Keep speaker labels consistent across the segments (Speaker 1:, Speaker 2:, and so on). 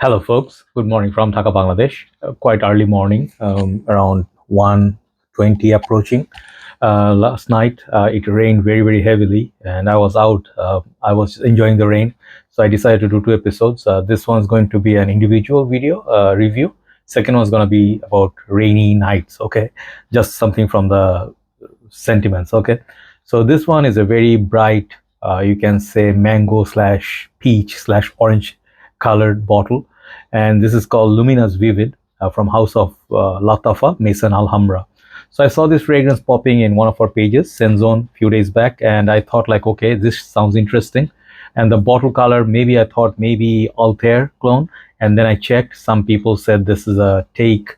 Speaker 1: Hello, folks. Good morning from Dhaka, Bangladesh. Quite early morning, around 1:20 approaching. Last night, it rained very, very heavily, and I was out. I was enjoying the rain, so I decided to do two episodes. This one's going to be an individual video review. Second one's going to be about rainy nights. Okay, just something from the sentiments. Okay, so this one is a very bright, you can say mango slash peach slash orange colored bottle, and this is called Luminous Vivid from House of Lattafa Maison Alhambra. So I saw this fragrance popping in one of our pages, Senzone, few days back, and I thought like, okay, this sounds interesting. And the bottle color, maybe I thought maybe Altair clone, and then I checked. Some people said this is a take.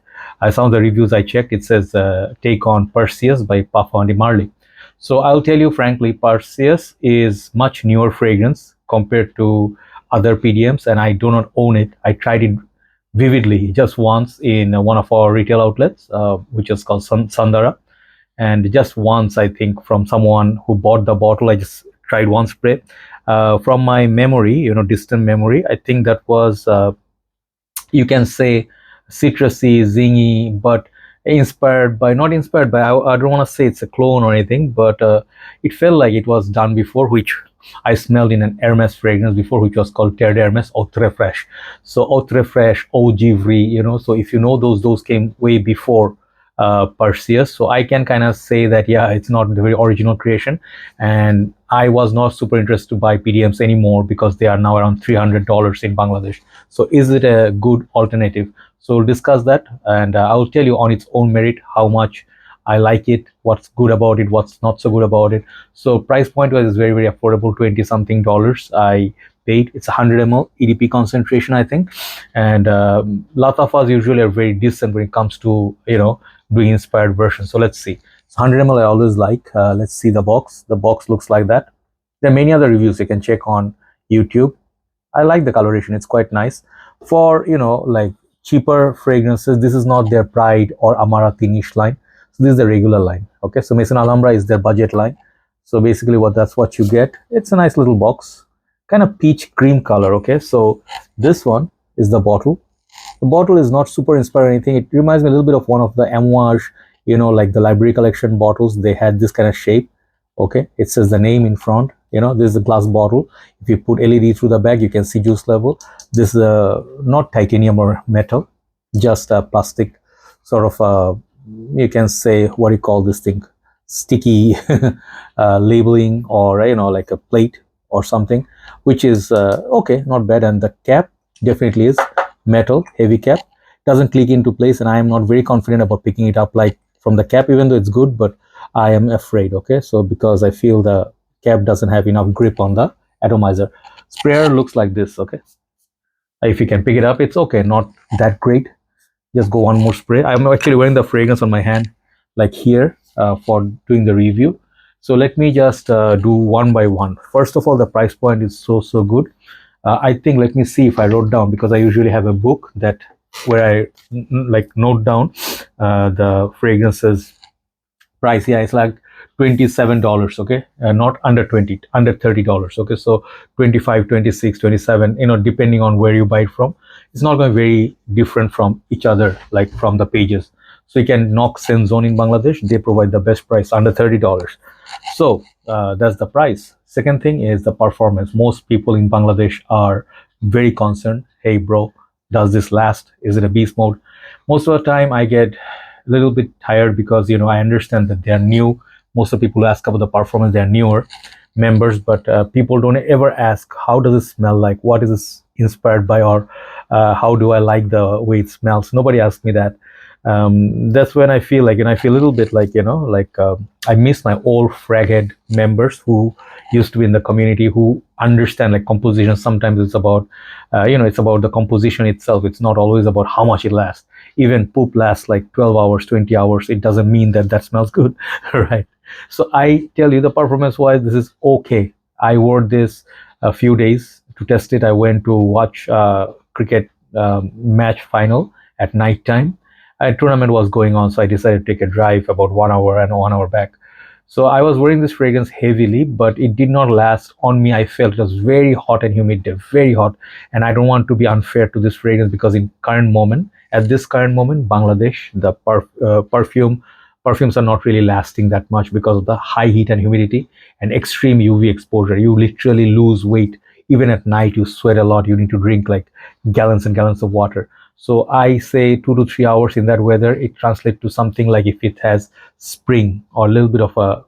Speaker 1: Some of the reviews I checked, it says take on Perseus by Parfum de Marly. So I'll tell you frankly, Perseus is much newer fragrance compared to other PDMs, and I do not own it. I tried it vividly just once in one of our retail outlets, which is called Sandara. And just once, I think, from someone who bought the bottle, I just tried one spray. From my memory, distant memory, I think that was, you can say, citrusy, zingy, but not inspired by, I don't want to say it's a clone or anything, but it felt like it was done before, which I smelled in an Hermes fragrance before, which was called Terre d'Hermes Eau Très Fraîche. So Eau Très Fraîche, Eau Givry, so if you know those came way before Perseus. So I can kind of say that, yeah, it's not the very original creation. And I was not super interested to buy PDMs anymore because they are now around $300 in Bangladesh. So is it a good alternative? So we'll discuss that, and I'll tell you on its own merit how much I like it, what's good about it, what's not so good about it. So price point was is very, very affordable, 20 something dollars I paid. It's 100 ml EDP concentration, I think. And Lattafas usually are very decent when it comes to, doing inspired versions. So let's see. So 100 ml I always like. Let's see the box. The box looks like that. There are many other reviews you can check on YouTube. I like the coloration. It's quite nice. For, like cheaper fragrances, this is not their Pride or Amara Tinish line. So this is the regular line. Okay, so Maison Alhambra is their budget line. So basically that's what you get. It's a nice little box, kind of peach cream color. Okay, so this one is the bottle. The bottle is not super inspired or anything. It reminds me a little bit of one of the Amouage, like the library collection bottles. They had this kind of shape. Okay, it says the name in front. This is a glass bottle. If you put LED through the bag, you can see juice level. This is not titanium or metal, just a plastic sort of, you can say, what do you call this thing? Sticky labeling, or, like a plate or something, which is okay, not bad. And the cap definitely is metal, heavy cap. Doesn't click into place, and I am not very confident about picking it up like from the cap, even though it's good, but I am afraid. Okay, so because I feel the cap doesn't have enough grip on the atomizer. Sprayer looks like this. Okay, if you can pick it up, it's okay, not that great. Just go one more spray. I'm actually wearing the fragrance on my hand, like here, for doing the review. So let me just do one by one. First of all, the price point is so good. I think, let me see if I wrote down, because I usually have a book that where I like note down the fragrances price. Yeah, it's like $27. Okay, not under 20, under $30. Okay, so 25, 26, 27, depending on where you buy it from. It's not going to be very different from each other, like from the pages. So you can knock Senzone in Bangladesh. They provide the best price, under $30. So that's the price. Second thing is the performance. Most people in Bangladesh are very concerned. Hey bro, does this last? Is it a beast mode? Most of the time I get a little bit tired, because I understand that they are new. Most of the people who ask about the performance, they are newer members, but people don't ever ask how does it smell, like what is this inspired by, or how do I like the way it smells. Nobody asks me that. That's when I feel like, I feel a little bit like, I miss my old fraghead members who used to be in the community, who understand like composition. Sometimes it's about, it's about the composition itself. It's not always about how much it lasts. Even poop lasts like 12 hours, 20 hours. It doesn't mean that that smells good, right? So I tell you, the performance wise, this is okay. I wore this a few days to test it. I went to watch cricket match final at night time. A tournament was going on, so I decided to take a drive about 1 hour and 1 hour back. So I was wearing this fragrance heavily, but it did not last on me. I felt it was very hot and humid, very hot. And I don't want to be unfair to this fragrance because at this current moment, Bangladesh, the perfumes are not really lasting that much because of the high heat and humidity and extreme UV exposure. You literally lose weight. Even at night, you sweat a lot. You need to drink like gallons and gallons of water. So I say 2 to 3 hours in that weather, it translates to something like if it has spring or a little bit of a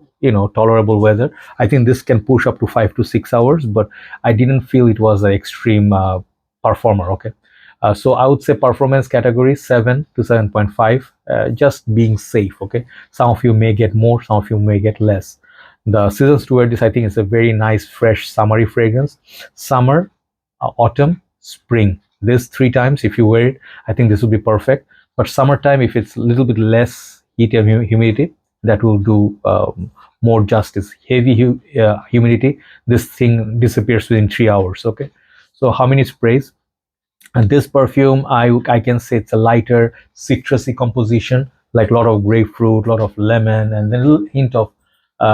Speaker 1: tolerable weather. I think this can push up to 5 to 6 hours, but I didn't feel it was an extreme performer. Okay. So I would say performance category 7 to 7.5, just being safe. Okay, some of you may get more, some of you may get less. The seasons to wear this, I think, is a very nice, fresh, summery fragrance. Summer, autumn, spring. This 3 times, if you wear it, I think this would be perfect. But summertime, if it's a little bit less heat and humidity, that will do more justice. Heavy humidity, this thing disappears within 3 hours. Okay, so how many sprays? And this perfume, I can say it's a lighter citrusy composition, like a lot of grapefruit, a lot of lemon, and then a little hint of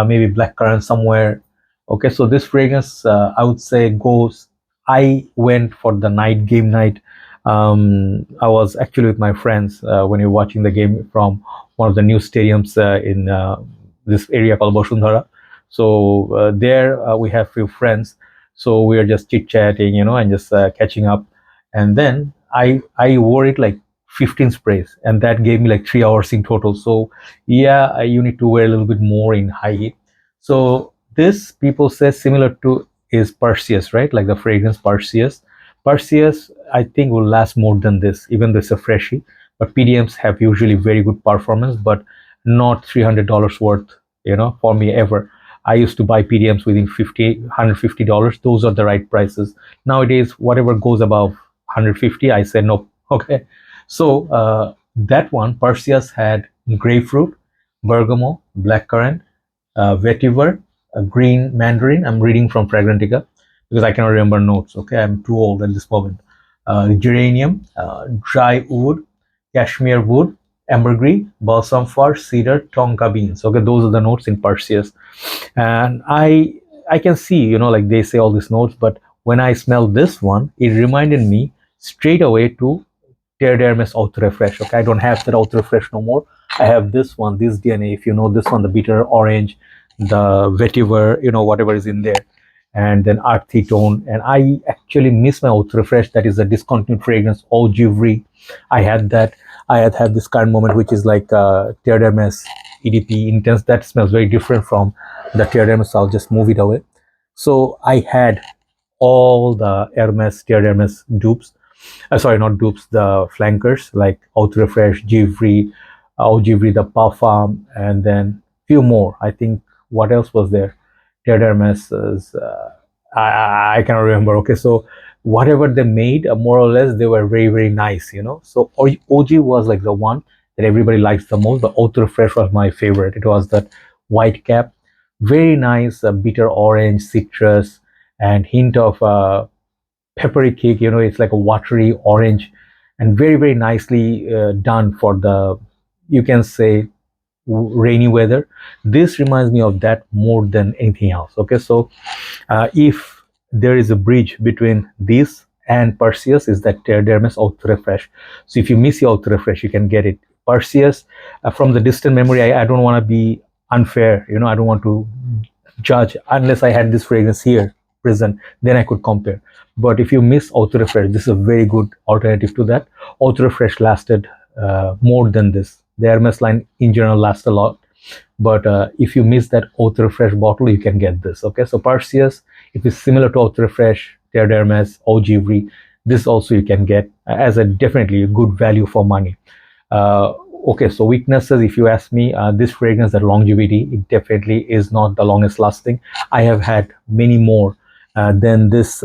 Speaker 1: maybe blackcurrant somewhere. Okay, so this fragrance, I would say goes. I went for the game night. I was actually with my friends when we were watching the game from one of the new stadiums in this area called Bosundhara. So there we have few friends. So we are just chit chatting, and just catching up. And then I wore it like 15 sprays, and that gave me like 3 hours in total. So yeah, you need to wear a little bit more in high heat. So this, people say, similar to is Perseus, right? Like the fragrance Perseus. Perseus, I think, will last more than this, even though it's a freshie. But PDMs have usually very good performance, but not $300 worth, for me ever. I used to buy PDMs within $150. Those are the right prices. Nowadays, whatever goes above 150, I say no. Okay. So that one, Perseus, had grapefruit, bergamot, blackcurrant, vetiver, green mandarin. I'm reading from Fragrantica because I cannot remember notes. Okay, I'm too old at this moment. Geranium, dry wood, cashmere wood, ambergris, balsam fir, cedar, tonka beans. Okay, those are the notes in Perseus, and I can see, like they say all these notes, but when I smell this one, it reminded me straight away to Terre d'Hermes Auto Refresh. Okay, I don't have that Auto Refresh no more. I have this one, this DNA. If you know this one, the bitter orange, the vetiver, whatever is in there, and then earthy tone. And I actually miss my Auto Refresh. That is a discontinued fragrance, Eau Givry. I had that. I had this current moment, which is like Terre d'Hermes EDP Intense. That smells very different from the Terre d'Hermes. So I'll just move it away. So I had all the Terre d'Hermes dupes. Sorry, not dupes, the flankers like Auto Refresh, Givry, Eau Givry, the Parfum, and then few more. I think what else was there? Terre d'Hermes is, I cannot remember. Okay, so whatever they made, more or less, they were very, very nice, So OG was like the one that everybody likes the most, but Auto Refresh was my favorite. It was that white cap, very nice, bitter orange, citrus, and hint of peppery kick. It's like a watery orange, and very, very nicely done for the, you can say, rainy weather. This reminds me of that more than anything else. Okay, so if there is a bridge between this and Perseus, is that Terre d'Hermes Auto Refresh. So if you miss your Auto Refresh, you can get it. Perseus, from the distant memory, I don't want to be unfair. I don't want to judge unless I had this fragrance here present, then I could compare. But if you miss Auto Refresh, this is a very good alternative to that. Auto Refresh lasted more than this. The Hermes line in general lasts a lot, but if you miss that Auto Refresh bottle, you can get this. Okay, so Perseus, if it's similar to Auto Refresh, Terre d'Hermes, Eau Givry, this also you can get as a definitely a good value for money. Okay, so weaknesses, if you ask me, this fragrance, that longevity, it definitely is not the longest lasting. I have had many more than this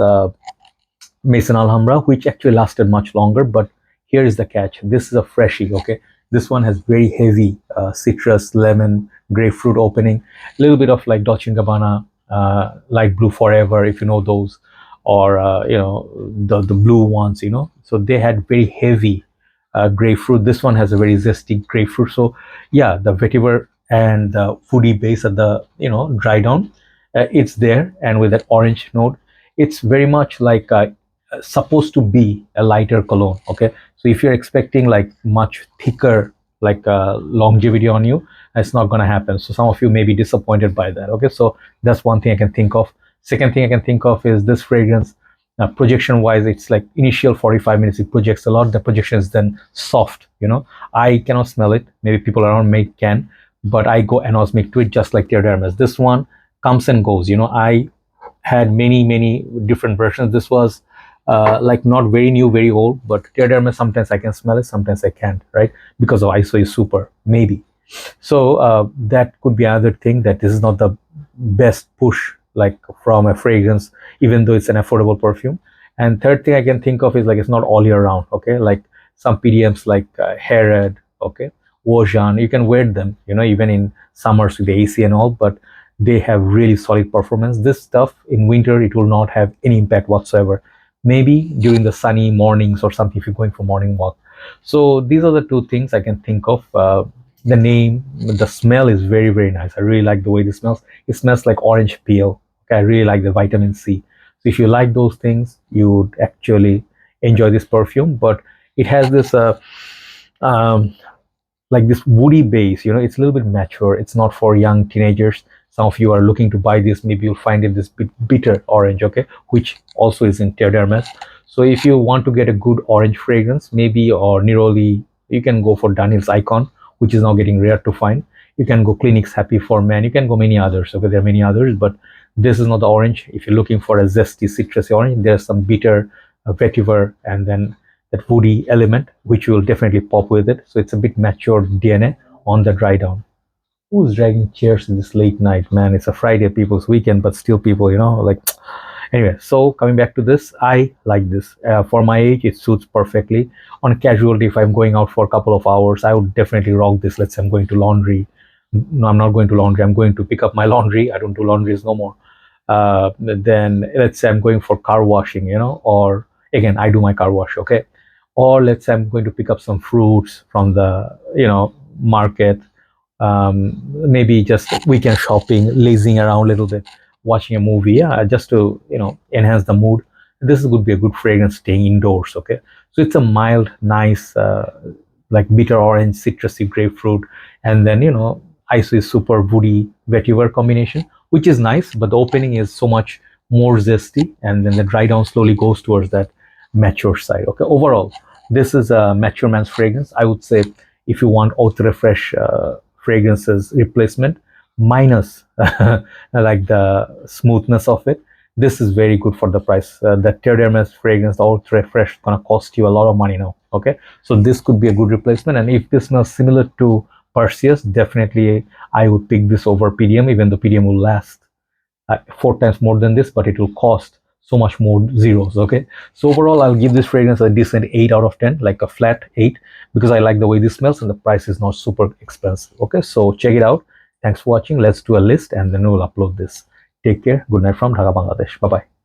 Speaker 1: Maison Alhambra, which actually lasted much longer. But here is the catch. This is a freshie. Okay, this one has very heavy citrus, lemon, grapefruit opening, a little bit of like Dolce & Gabbana, Light Blue Forever, if you know those, or the blue ones. So they had very heavy grapefruit. This one has a very zesty grapefruit. So yeah, the vetiver and the woody base at the dry down, it's there, and with that orange note, it's very much like supposed to be a lighter cologne. Okay, so if you're expecting like much thicker, like longevity on you, it's not going to happen. So some of you may be disappointed by that. Okay, so that's one thing I can think of. Second thing I can think of is this fragrance, projection wise, it's like initial 45 minutes it projects a lot. The projection is then soft. I cannot smell it, maybe people around me can, but I go anosmic to it, just like Teodermis. This one comes and goes. I had many different versions. This was like not very new, very old, but Teodermis, sometimes I can smell it, sometimes I can't, right? Because of ISO is super, maybe. So that could be another thing, that this is not the best push like from a fragrance, even though it's an affordable perfume. And third thing I can think of is like it's not all year round. Okay, like some PDMs like Harrod, okay, Wojan, you can wear them, even in summers with the AC and all, but they have really solid performance. This stuff in winter, it will not have any impact whatsoever. Maybe during the sunny mornings or something, if you're going for morning walk. So these are the two things I can think of. The name, the smell is very nice. I really like the way this smells. It smells like orange peel. Okay, I really like the vitamin C. So if you like those things, you would actually enjoy this perfume. But it has this um, like this woody base. It's a little bit mature. It's not for young teenagers. Some of you are looking to buy this, maybe you'll find it this bit bitter orange, okay, which also is in Teodermis. So if you want to get a good orange fragrance, maybe, or Neroli, you can go for Daniel's Icon, which is now getting rare to find. You can go Clinique's Happy for Men. You can go many others. Okay, there are many others, but this is not the orange. If you're looking for a zesty, citrusy orange, there's some bitter vetiver and then that woody element, which will definitely pop with it. So it's a bit matured DNA on the dry down. Who's dragging chairs in this late night, man? It's a Friday, people's weekend, but still people, like. Anyway, so coming back to this, I like this. For my age, it suits perfectly. On a casual day, if I'm going out for a couple of hours, I would definitely rock this. Let's say I'm going to laundry. No, I'm not going to laundry. I'm going to pick up my laundry. I don't do laundries no more. Then let's say I'm going for car washing, or again, I do my car wash, okay? Or let's say I'm going to pick up some fruits from the, market. Maybe just weekend shopping, lazing around a little bit, watching a movie, yeah, just to enhance the mood. This would be a good fragrance staying indoors. Okay, so it's a mild, nice, like bitter orange, citrusy grapefruit, and then ISO is super woody vetiver combination, which is nice, but the opening is so much more zesty, and then the dry down slowly goes towards that mature side. Okay, overall, this is a mature man's fragrance. I would say if you want Eau Refresh fragrances replacement minus like the smoothness of it, this is very good for the price. The Teodermis fragrance, the Eau Refresh, gonna cost you a lot of money now. Okay, so this could be a good replacement, and if this smells similar to Perseus, definitely I would pick this over PDM, even though PDM will last 4 times more than this, but it will cost so much more zeros. Okay, so overall I'll give this fragrance a decent 8 out of 10, like a flat 8, because I like the way this smells and the price is not super expensive. Okay, so check it out. Thanks for watching. Let's do a list and then we'll upload this. Take care. Good night from Dhaka, Bangladesh. Bye bye.